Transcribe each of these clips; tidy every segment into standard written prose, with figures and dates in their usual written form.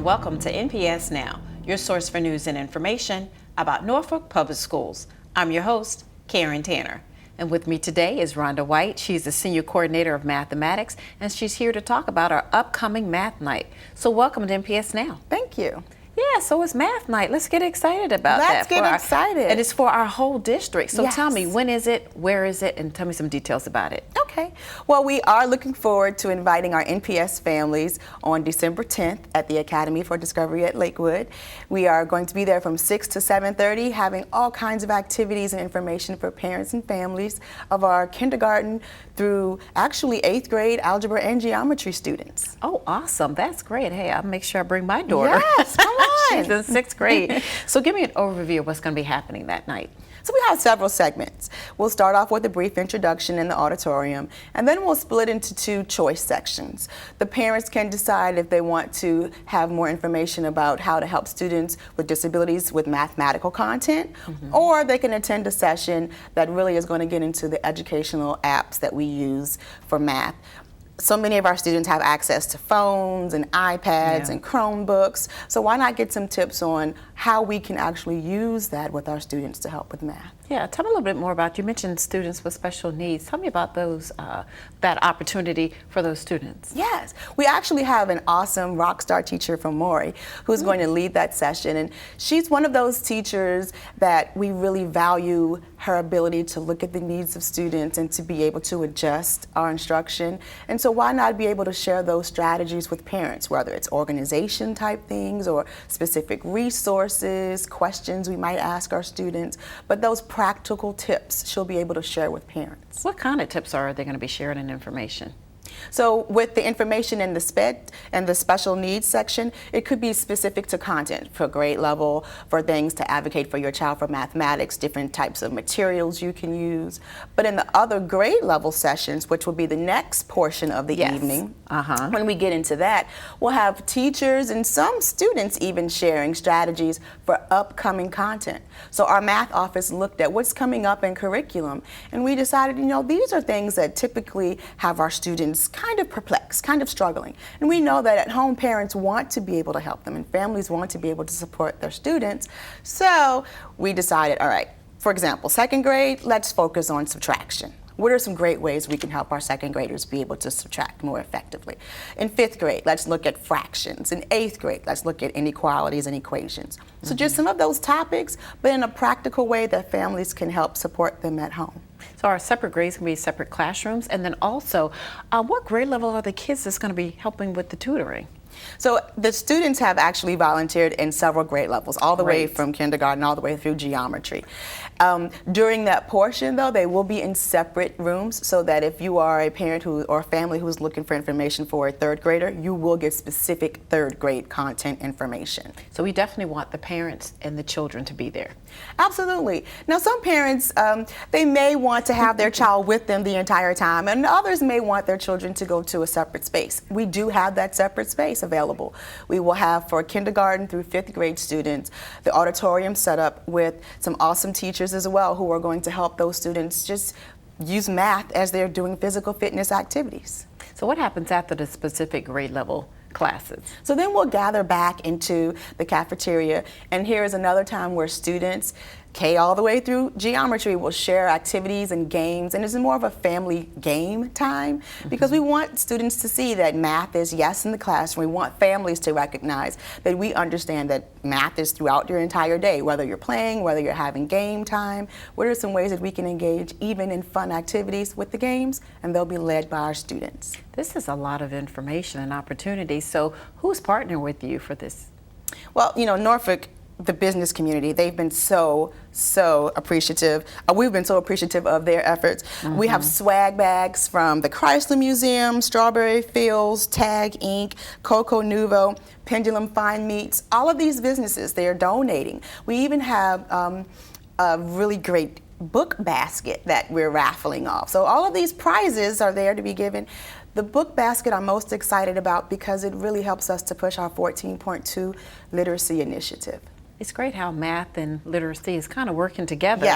and welcome to NPS Now, your source for news and information about Norfolk Public Schools. I'm your host, Karen Tanner. And with me today is Rhonda White. She's the Senior Coordinator of Mathematics, and she's here to talk about our upcoming Math Night. So welcome to NPS Now. Thank you. Yeah, so it's Math Night. Let's get excited about that. Let's get excited. And it's for our whole district. So Yes. tell me, when is it, where is it, and tell me some details about it. Okay. Well, we are looking forward to inviting our NPS families on December 10th at the Academy for Discovery at Lakewood. We are going to be there from 6 to 7:30, having all kinds of activities and information for parents and families of our kindergarten through actually 8th grade algebra and geometry students. Oh, awesome. That's great. Hey, I'll make sure I bring my daughter. Yes, come on. She's in 6th grade. So give me an overview of what's going to be happening that night. So we have several segments. We'll start off with a brief introduction in the auditorium, and then we'll split into two choice sections. The parents can decide if they want to have more information about how to help students with disabilities with mathematical content, or they can attend a session that really is going to get into the educational apps that we use for math. So many of our students have access to phones and iPads and Chromebooks, so why not get some tips on how we can actually use that with our students to help with math? Yeah, tell me a little bit more about, you mentioned students with special needs. Tell me about those, that opportunity for those students. Yes, we actually have an awesome rock star teacher from Maury who's going to lead that session, and she's one of those teachers that we really value her ability to look at the needs of students and to be able to adjust our instruction. And so why not be able to share those strategies with parents, whether it's organization type things or specific resources, questions we might ask our students, but those practical tips she'll be able to share with parents. What kind of tips are they going to be sharing in information? So with the information in the SPED and the special needs section, it could be specific to content for grade level, for things to advocate for your child for mathematics, different types of materials you can use. But in the other grade level sessions, which will be the next portion of the evening, when we get into that, we'll have teachers and some students even sharing strategies for upcoming content. So our math office looked at what's coming up in curriculum, and we decided, you know, these are things that typically have our students kind of perplexed, kind of struggling. And we know that at home parents want to be able to help them and families want to be able to support their students. So we decided, all right, for example, 2nd grade, let's focus on subtraction. What are some great ways we can help our 2nd graders be able to subtract more effectively? In 5th grade, let's look at fractions. In 8th grade, let's look at inequalities and equations. So just some of those topics, but in a practical way that families can help support them at home. So our separate grades can be separate classrooms, and then also, what grade level are the kids that's going to be helping with the tutoring? So the students have actually volunteered in several grade levels, all the way from kindergarten all the way through geometry. During that portion, though, they will be in separate rooms so that if you are a parent or a family who's looking for information for a 3rd grader, you will get specific 3rd grade content information. So we definitely want the parents and the children to be there. Absolutely. Now, some parents, they may want to have their child with them the entire time, and others may want their children to go to a separate space. We do have that separate space available. We will have for kindergarten through 5th grade students the auditorium set up with some awesome teachers as well who are going to help those students just use math as they're doing physical fitness activities. So what happens after the specific grade level classes? So then we'll gather back into the cafeteria, and here is another time where students, K all the way through geometry, will share activities and games, and it's more of a family game time because we want students to see that math is yes in the classroom. We want families to recognize that we understand that math is throughout your entire day, whether you're playing, whether you're having game time. What are some ways that we can engage even in fun activities with the games, and they'll be led by our students. This is a lot of information and opportunity. So who's partnering with you for this? Well, you know, Norfolk, the business community, they've been so appreciative. We've been so appreciative of their efforts. We have swag bags from the Chrysler Museum, Strawberry Fields, Tag Inc., Coco Nuvo, Pendulum Fine Meats. All of these businesses, they are donating. We even have a really great book basket that we're raffling off. So all of these prizes are there to be given. The book basket I'm most excited about because it really helps us to push our 14.2 literacy initiative. It's great how math and literacy is kind of working together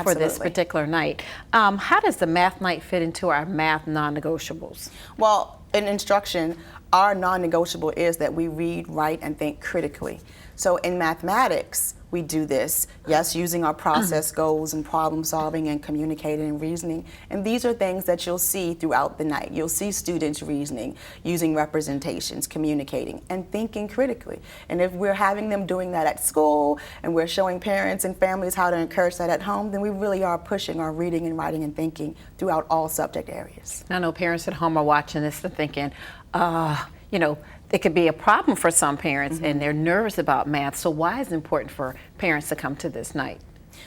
for this particular night. How does the math night fit into our math non-negotiables? Well, in instruction, our non-negotiable is that we read, write, and think critically. So in mathematics, we do this, yes, using our process goals and problem solving and communicating and reasoning. And these are things that you'll see throughout the night. You'll see students reasoning, using representations, communicating, and thinking critically. And if we're having them doing that at school and we're showing parents and families how to encourage that at home, then we really are pushing our reading and writing and thinking throughout all subject areas. I know parents at home are watching this and thinking, it could be a problem for some parents and they're nervous about math. So why is it important for parents to come to this night?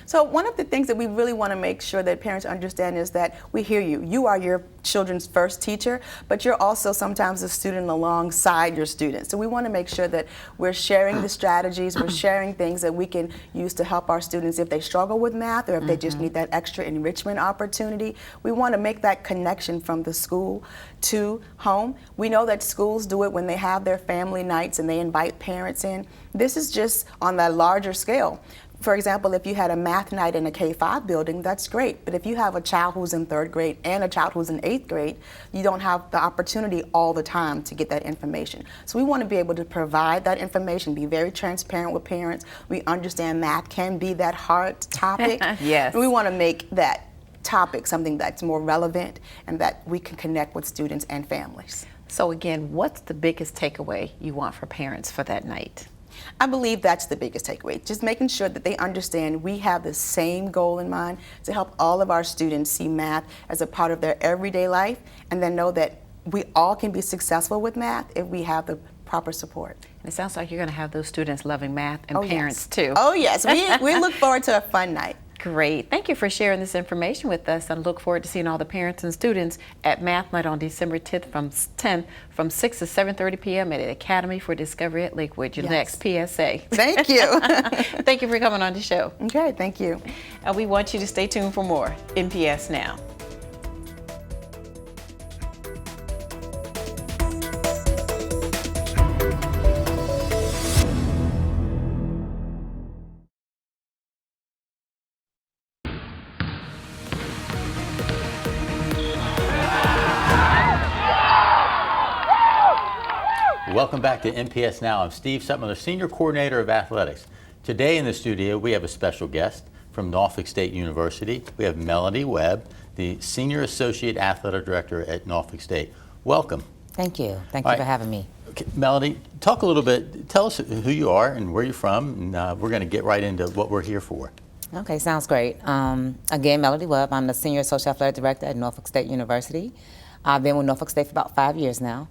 So one of the things that we really want to make sure that parents understand is that we hear you. You are your children's first teacher, but you're also sometimes a student alongside your students. So we want to make sure that we're sharing the strategies, we're sharing things that we can use to help our students if they struggle with math or if they just need that extra enrichment opportunity. We want to make that connection from the school to home. We know that schools do it when they have their family nights and they invite parents in. This is just on that larger scale. For example, if you had a math night in a K-5 building, that's great. But if you have a child who's in 3rd grade and a child who's in 8th grade, you don't have the opportunity all the time to get that information. So we want to be able to provide that information, be very transparent with parents. We understand math can be that hard topic. Yes. And we want to make that topic something that's more relevant and that we can connect with students and families. So again, what's the biggest takeaway you want for parents for that night? I believe that's the biggest takeaway, just making sure that they understand we have the same goal in mind to help all of our students see math as a part of their everyday life, and then know that we all can be successful with math if we have the proper support. And it sounds like you're going to have those students loving math and parents yes. too. Oh yes, we look forward to a fun night. Great. Thank you for sharing this information with us. I look forward to seeing all the parents and students at Math Night on December 10th from 6 to 7:30 p.m. at the Academy for Discovery at Lakewood. Your next PSA. Thank you. Thank you for coming on the show. Okay, thank you. And we want you to stay tuned for more NPS Now. Welcome back to NPS Now. I'm Steve Sutmiller, Senior Coordinator of Athletics. Today in the studio we have a special guest from Norfolk State University. We have Melody Webb, the Senior Associate Athletic Director at Norfolk State. Welcome. Thank you. Thank you for having me. Okay, Melody, talk a little bit, tell us who you are and where you're from, and we're going to get right into what we're here for. Okay, sounds great. Again, Melody Webb. I'm the Senior Associate Athletic Director at Norfolk State University. I've been with Norfolk State for about 5 years now.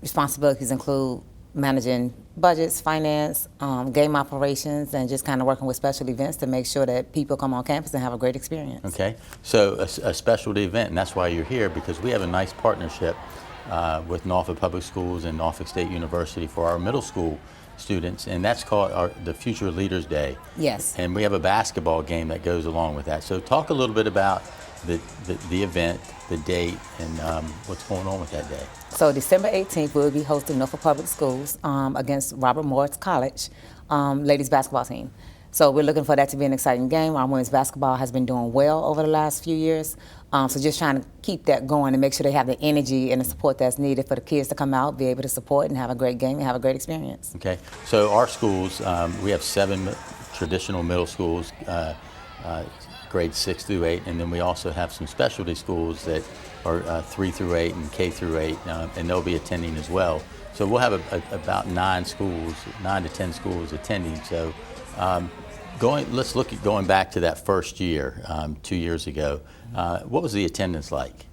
Responsibilities include managing budgets, finance, game operations, and just kind of working with special events to make sure that people come on campus and have a great experience. Okay, so a specialty event, and that's why you're here, because we have a nice partnership with Norfolk Public Schools and Norfolk State University for our middle school students, and that's called the Future Leaders Day. Yes. And we have a basketball game that goes along with that. So talk a little bit about the event, the date, and what's going on with that day. So December 18th, we'll be hosting Norfolk Public Schools against Robert Morris College ladies basketball team. So we're looking for that to be an exciting game. Our women's basketball has been doing well over the last few years. So just trying to keep that going and make sure they have the energy and the support that's needed for the kids to come out, be able to support and have a great game and have a great experience. Okay, so our schools, we have 7 traditional middle schools, grades 6 through 8, and then we also have some specialty schools that are 3 through 8 and K through 8, and they'll be attending as well. So we'll have about 9 to 10 schools attending. So let's look at going back to that first year, 2 years ago. What was the attendance like?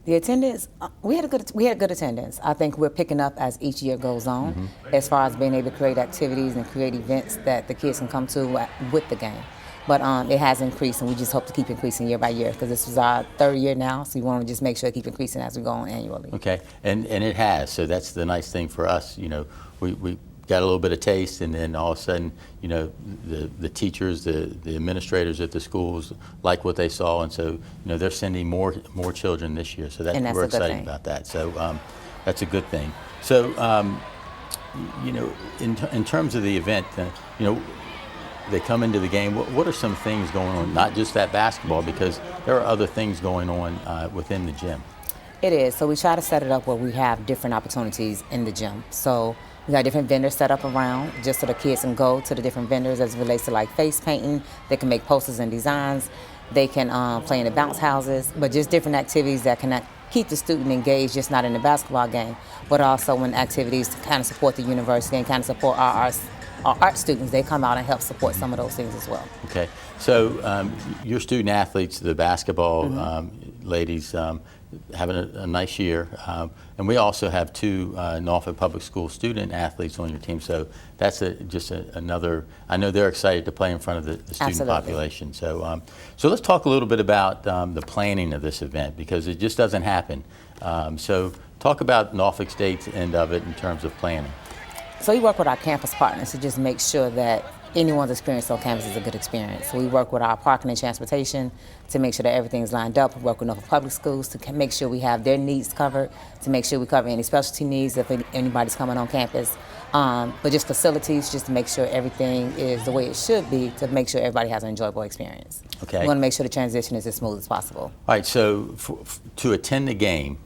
The attendance, we had good attendance. I think we're picking up as each year goes on, as far as being able to create activities and create events that the kids can come to with the game. But it has increased, and we just hope to keep increasing year by year, because this is our 3rd year now, so we want to just make sure it keep increasing as we go on annually. Okay, and it has, so that's the nice thing for us. You know, we got a little bit of taste, and then all of a sudden, you know, the teachers, the administrators at the schools like what they saw, and so, you know, they're sending more children this year, so that's we're excited about that. So that's a good thing. So, you know, in terms of the event, you know, they come into the game. What are some things going on? Not just that basketball, because there are other things going on within the gym. It is. So we try to set it up where we have different opportunities in the gym. So we got different vendors set up around just so the kids can go to the different vendors as it relates to like face painting. They can make posters and designs. They can play in the bounce houses, but just different activities that can keep the student engaged, just not in the basketball game, but also in activities to kind of support the university and kind of support our art students. They come out and help support some of those things as well. Okay, so your student athletes, the basketball ladies, having a nice year, and we also have 2 Norfolk Public Schools student athletes on your team, so that's just another, I know they're excited to play in front of the student Absolutely. population. So, so let's talk a little bit about the planning of this event, because it just doesn't happen. So talk about Norfolk State's end of it in terms of planning. So we work with our campus partners to just make sure that anyone's experience on campus is a good experience. So we work with our parking and transportation to make sure that everything's lined up. We work with Norfolk Public Schools to make sure we have their needs covered, to make sure we cover any specialty needs if anybody's coming on campus. But just facilities, just to make sure everything is the way it should be, to make sure everybody has an enjoyable experience. Okay. We want to make sure the transition is as smooth as possible. All right, so to attend the game,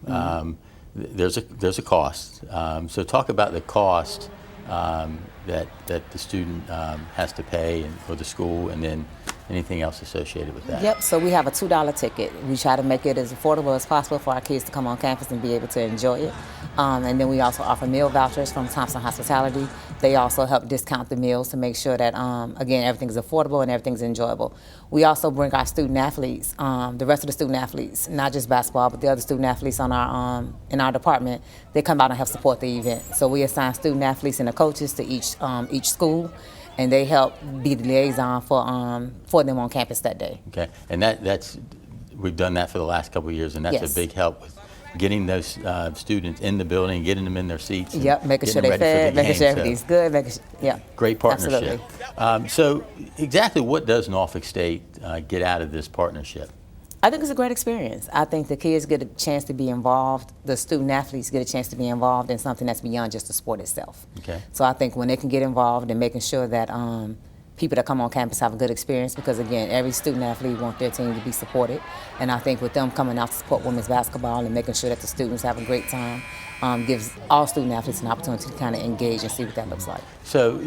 there's a cost. So talk about the cost that the student has to pay for the school, and then anything else associated with that. Yep, so we have a $2 ticket. We try to make it as affordable as possible for our kids to come on campus and be able to enjoy it. And then we also offer meal vouchers from Thompson Hospitality. They also help discount the meals to make sure that, again, everything's affordable and everything's enjoyable. We also bring our student athletes, the rest of the student athletes, not just basketball, but the other student athletes on our in our department. They come out and help support the event. So we assign student athletes and the coaches to each school, and they help be the liaison for them on campus that day. Okay, and that's we've done that for the last couple of years, and that's Yes. a big help with getting those students in the building, getting them in their seats. and Yep, making sure getting they them ready for fed, the making game. sure So, everything's good, yeah. great partnership. Absolutely. So exactly what does Norfolk State get out of this partnership? I think it's a great experience. I think the kids get a chance to be involved, the student athletes get a chance to be involved in something that's beyond just the sport itself. Okay. So I think when they can get involved and making sure that people that come on campus have a good experience, because again, every student athlete wants their team to be supported. And I think with them coming out to support women's basketball and making sure that the students have a great time, gives all student athletes an opportunity to kind of engage and see what that looks like. So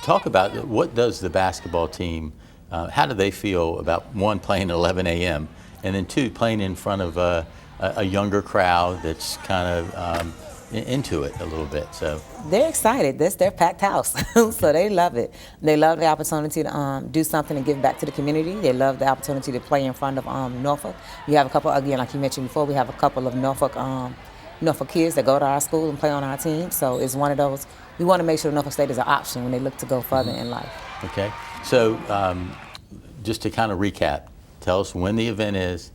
talk about what does the basketball team, how do they feel about, one, playing at 11 a.m., and then two, playing in front of a younger crowd that's kind of into it a little bit? So They're excited. That's their packed house, so they love it. They love the opportunity to do something and give back to the community. They love the opportunity to play in front of Norfolk. We have a couple, again, like you mentioned before, we have a couple of Norfolk kids that go to our school and play on our team. So it's one of those, we want to make sure Norfolk State is an option when they look to go further in life. okay, so just to kind of recap, tell us when the event is,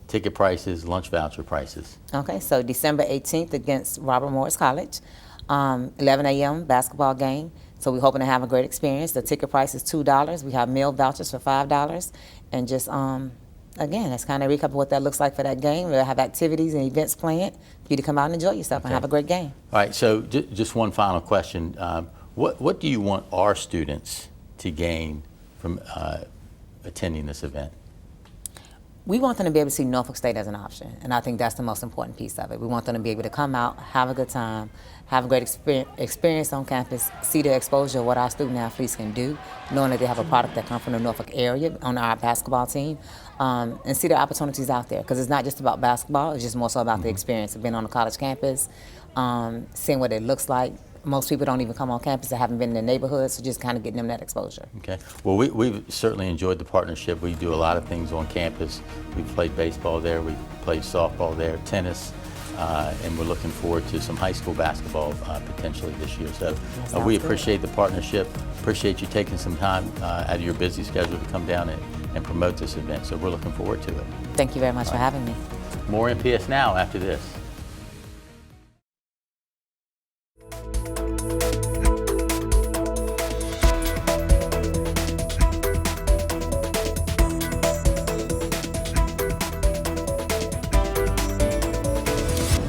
ticket prices, lunch voucher prices. Okay, so December 18th against Robert Morris College, 11 a.m. basketball game. So we're hoping to have a great experience. The ticket price is $2. We have meal vouchers for $5. And just, again, that's kind of a recap of what that looks like for that game. We'll have activities and events planned for you to come out and enjoy yourself and have a great game. All right, so just one final question. What do you want our students to gain from attending this event? We want them to be able to see Norfolk State as an option, and I think that's the most important piece of it. We want them to be able to come out, have a good time, have a great experience on campus, see the exposure of what our student athletes can do, knowing that they have a product that comes from the Norfolk area on our basketball team, and see the opportunities out there, because it's not just about basketball, it's just more so about the experience of being on a college campus, seeing what it looks like. Most people don't even come on campus that haven't been in the neighborhood, so just kind of getting them that exposure. Okay. Well, we've certainly enjoyed the partnership. We do a lot of things on campus. We've played baseball there. We've played softball there, tennis, and we're looking forward to some high school basketball potentially this year. So we appreciate the partnership. Appreciate you taking some time out of your busy schedule to come down and promote this event. So we're looking forward to it. Thank you very much for having me. More NPS Now after this.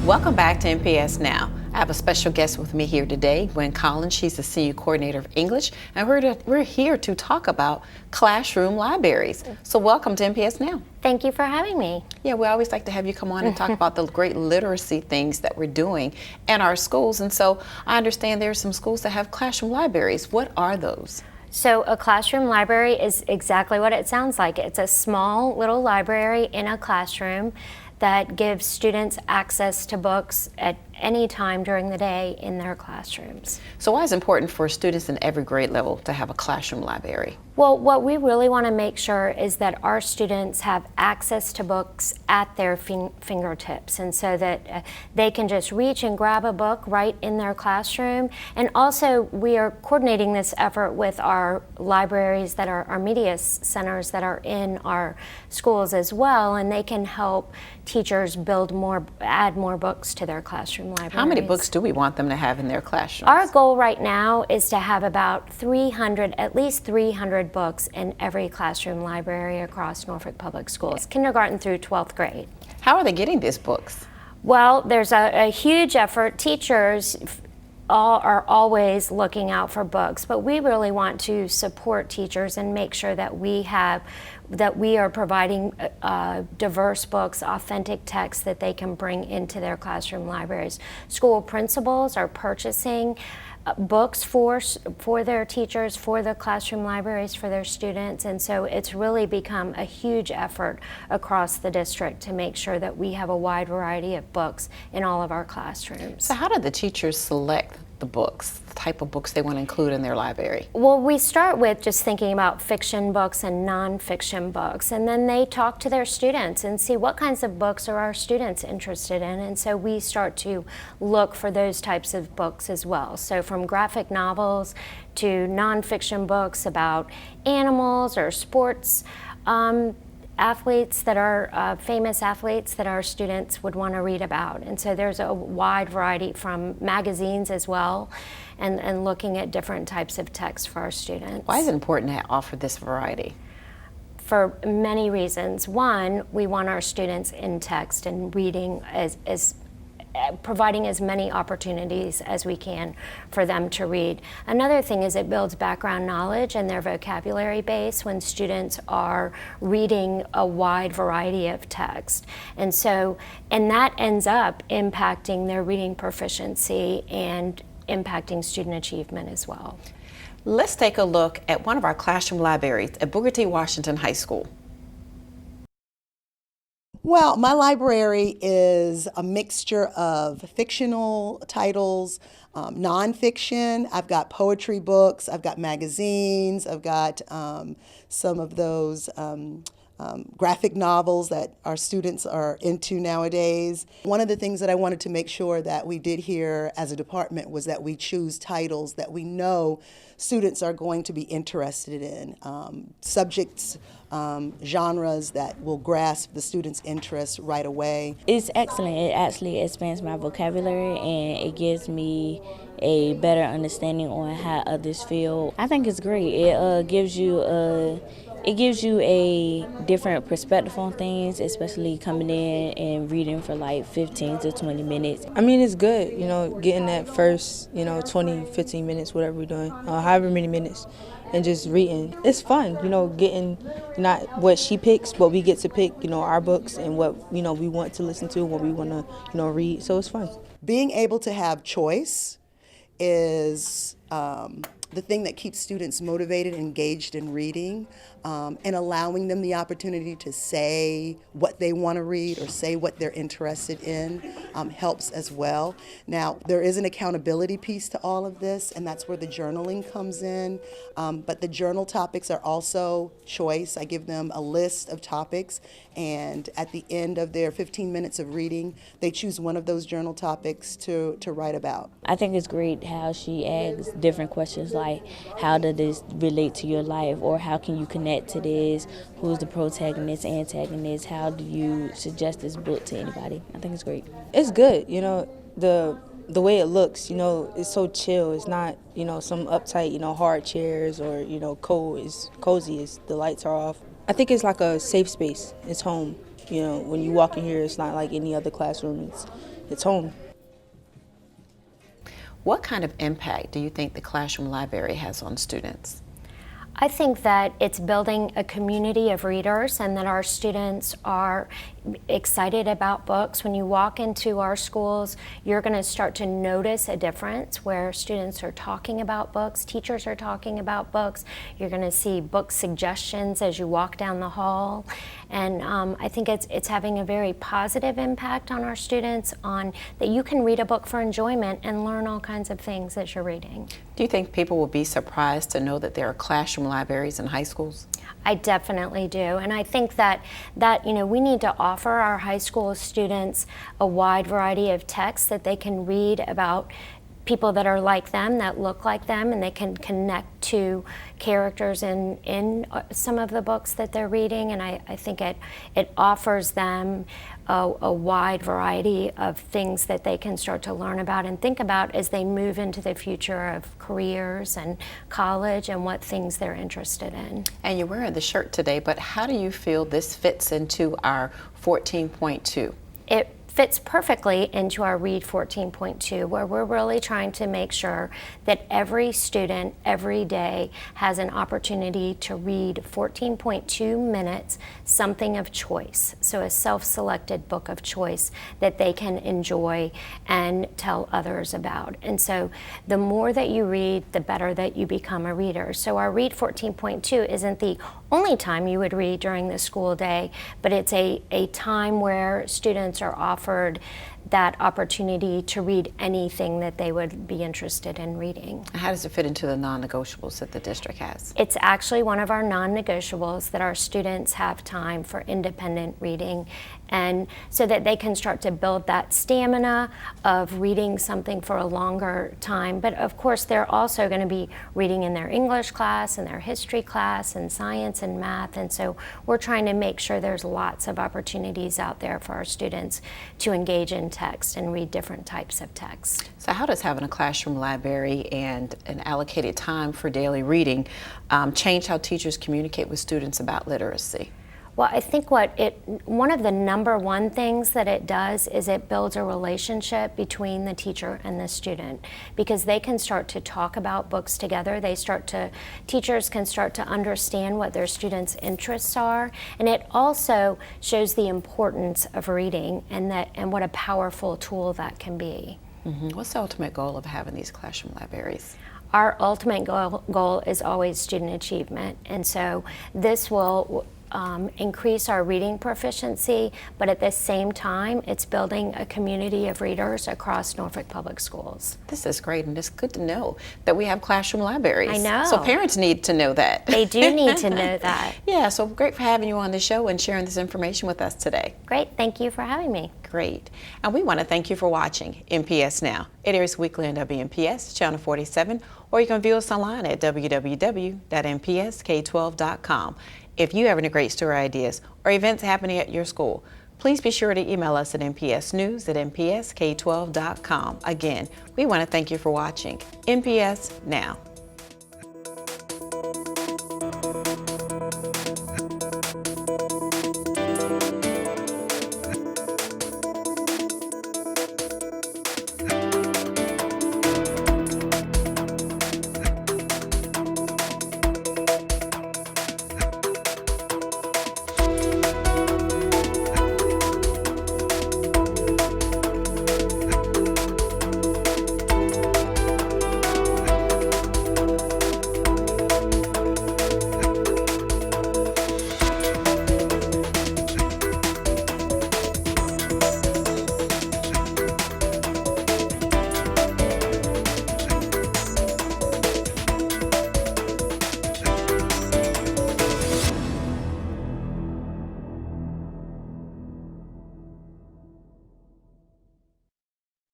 Welcome back to NPS Now. I have a special guest with me here today, Gwen Collins. She's the Senior Coordinator of English, and we're here to talk about classroom libraries. So welcome to NPS Now. Thank you for having me. Yeah, we always like to have you come on and talk about the great literacy things that we're doing in our schools. And so I understand there are some schools that have classroom libraries. What are those? So a classroom library is exactly what it sounds like. It's a small little library in a classroom that gives students access to books at any time during the day in their classrooms. So why is it important for students in every grade level to have a classroom library? Well, what we really want to make sure is that our students have access to books at their fingertips, and so that they can just reach and grab a book right in their classroom. And also, we are coordinating this effort with our libraries that are our media centers that are in our schools as well, and they can help teachers add more books to their classroom libraries. How many books do we want them to have in their classrooms? Our goal right now is to have about at least 300 books in every classroom library across Norfolk Public Schools, kindergarten through 12th grade. How are they getting these books? Well, there's a huge effort. Teachers are always looking out for books, but we really want to support teachers and make sure that we are providing diverse books, authentic texts that they can bring into their classroom libraries. School principals are purchasing books for their teachers, for the classroom libraries, for their students, and so it's really become a huge effort across the district to make sure that we have a wide variety of books in all of our classrooms. So how do the teachers select the books, the type of books they want to include in their library? Well, we start with just thinking about fiction books and nonfiction books, and then they talk to their students and see what kinds of books are our students interested in, and so we start to look for those types of books as well. So from graphic novels to nonfiction books about animals or sports, athletes that are famous athletes that our students would want to read about. And so there's a wide variety from magazines as well, and looking at different types of texts for our students. Why is it important to offer this variety? For many reasons. One, we want our students in text and reading providing as many opportunities as we can for them to read. Another thing is it builds background knowledge and their vocabulary base when students are reading a wide variety of text. And that ends up impacting their reading proficiency and impacting student achievement as well. Let's take a look at one of our classroom libraries at Booker T. Washington High School. Well, my library is a mixture of fictional titles, nonfiction. I've got poetry books, I've got magazines, I've got some of those graphic novels that our students are into nowadays. One of the things that I wanted to make sure that we did here as a department was that we choose titles that we know students are going to be interested in, subjects, genres that will grasp the students' interest right away. It's excellent. It actually expands my vocabulary and it gives me a better understanding on how others feel. I think it's great. It gives you a different perspective on things, especially coming in and reading for like 15 to 20 minutes. I mean, it's good, getting that first, 20, 15 minutes, whatever we're doing, however many minutes, and just reading. It's fun, getting not what she picks, but we get to pick, our books and what, we want to listen to, what we want to, read, so it's fun. Being able to have choice is the thing that keeps students motivated, engaged in reading, and allowing them the opportunity to say what they want to read or say what they're interested in helps as well. Now, there is an accountability piece to all of this, and that's where the journaling comes in. But the journal topics are also choice. I give them a list of topics, and at the end of their 15 minutes of reading, they choose one of those journal topics to write about. I think it's great how she asks different questions like, how does this relate to your life, or how can you connect to this, who's the protagonist, antagonist, how do you suggest this book to anybody? I think it's great. It's good, the way it looks, it's so chill. It's not, some uptight, hard chairs or, cold. It's cozy, the lights are off. I think it's like a safe space. It's home. When you walk in here, it's not like any other classroom. It's home. What kind of impact do you think the classroom library has on students? I think that it's building a community of readers and that our students are excited about books. When you walk into our schools, you're going to start to notice a difference where students are talking about books, teachers are talking about books. You're going to see book suggestions as you walk down the hall. And I think it's having a very positive impact on our students, on that you can read a book for enjoyment and learn all kinds of things as you're reading. Do you think people will be surprised to know that there are classroom libraries in high schools? I definitely do, and I think that we need to offer our high school students a wide variety of texts that they can read about people that are like them, that look like them, and they can connect to characters in some of the books that they're reading. And I think it offers them a wide variety of things that they can start to learn about and think about as they move into the future of careers and college and what things they're interested in. And you're wearing the shirt today, but how do you feel this fits into our 14.2? It fits perfectly into our Read 14.2, where we're really trying to make sure that every student every day has an opportunity to read 14.2 minutes, something of choice, so a self-selected book of choice that they can enjoy and tell others about. And so the more that you read, the better that you become a reader. So our Read 14.2 isn't the only time you would read during the school day, but it's a time where students are offered that opportunity to read anything that they would be interested in reading. How does it fit into the non-negotiables that the district has? It's actually one of our non-negotiables that our students have time for independent reading, and so that they can start to build that stamina of reading something for a longer time. But of course, they're also going to be reading in their English class and their history class and science and math, and so we're trying to make sure there's lots of opportunities out there for our students to engage in text and read different types of text. So how does having a classroom library and an allocated time for daily reading change how teachers communicate with students about literacy? Well, I think one of the number one things that it does is it builds a relationship between the teacher and the student, because they can start to talk about books together. Teachers can start to understand what their students' interests are, and it also shows the importance of reading and what a powerful tool that can be. Mm-hmm. What's the ultimate goal of having these classroom libraries? Our ultimate goal is always student achievement, and so this will increase our reading proficiency, but at the same time, it's building a community of readers across Norfolk Public Schools. This is great, and it's good to know that we have classroom libraries. I know. So parents need to know that. They do need to know that. Yeah, so great for having you on the show and sharing this information with us today. Great, thank you for having me. Great. And we want to thank you for watching NPS Now. It airs weekly on WNPS, Channel 47, or you can view us online at www.npsk12.com. If you have any great story ideas or events happening at your school, please be sure to email us at npsnews@npsk12.com. Again, we want to thank you for watching NPS Now.